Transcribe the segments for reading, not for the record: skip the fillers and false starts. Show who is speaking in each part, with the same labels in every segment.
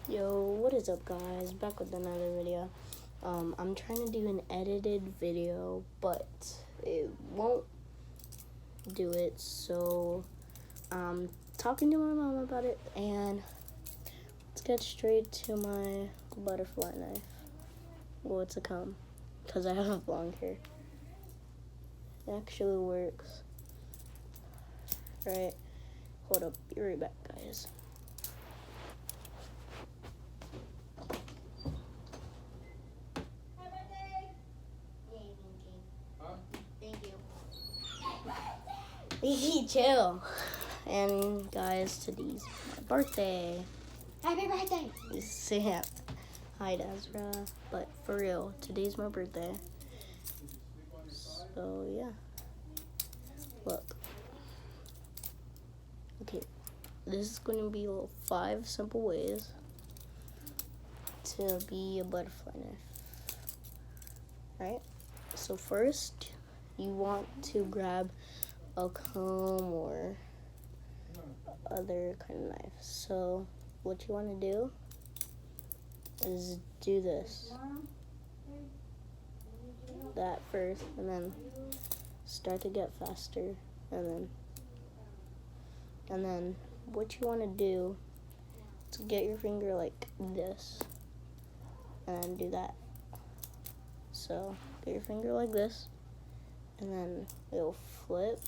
Speaker 1: Yo, what is up, guys? Back with another video. I'm trying to do an edited video, but it won't do it, so I'm talking to my mom about it, and let's get straight to my butterfly knife. What's to come, because I have long hair. It actually works. Right, hold up, be right back, guys. Chill. And guys, today's my birthday.
Speaker 2: Happy birthday!
Speaker 1: Yeah. Hi, Dazra. But for real, today's my birthday. So yeah. Look. Okay. This is going to be 5 simple ways to be a butterfly knife. Alright? So first, you want to grab a comb or other kind of knife. So what you want to do is do this, that first, and then start to get faster, and then what you want to do is get your finger like this and then do that. So get your finger like this, and then it'll flip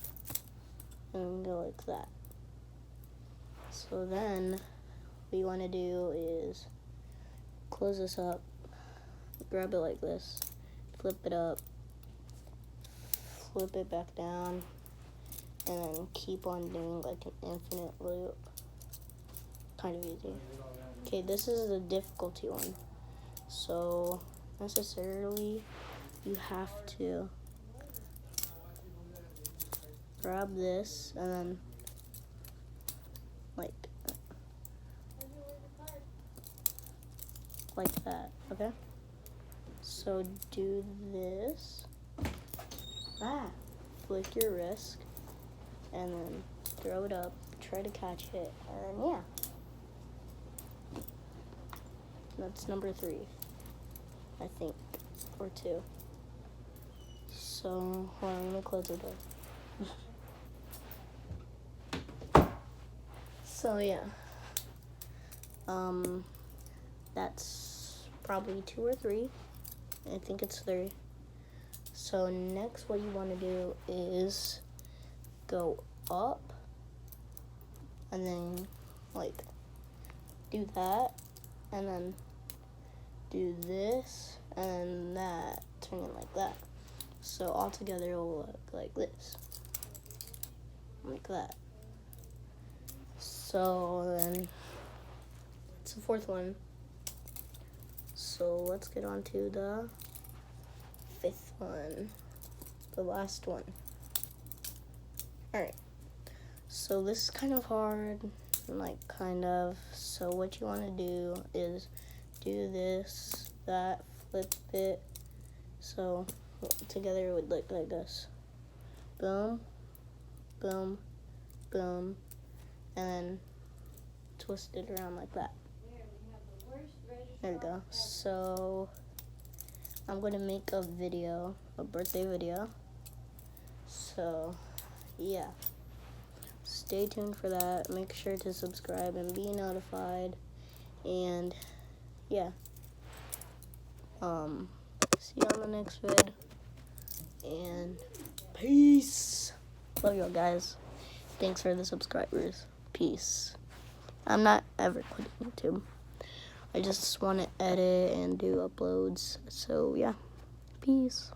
Speaker 1: and go like that. So then what you want to do is close this up, grab it like this, flip it up, flip it back down, and then keep on doing like an infinite loop. Kind of easy. Okay, this is the difficulty one. So necessarily you have to grab this and then like that, okay? So do this, flick your wrist, and then throw it up, try to catch it, and then yeah. That's number 3, I think, or 2. So, hold on, I'm gonna close the door. So yeah, that's probably 2 or 3. I think it's 3. So next, what you want to do is go up, and then like do that, and then do this, and that, turn it like that. So all together, it'll look like this, like that. So then it's the 4th one. So let's get on to the 5th one, the last one. Alright, so this is kind of hard, kind of. So what you want to do is do this, that, flip it. So together it would look like this. Boom, boom, boom, and then twist it around like that. There we go. So I'm going to make a video, a birthday video. So yeah, stay tuned for that. Make sure to subscribe and be notified. And yeah, see you on the next vid. And peace. Love y'all, guys. Thanks for the subscribers. Peace. I'm not ever quitting YouTube. I just want to edit and do uploads. So yeah, peace.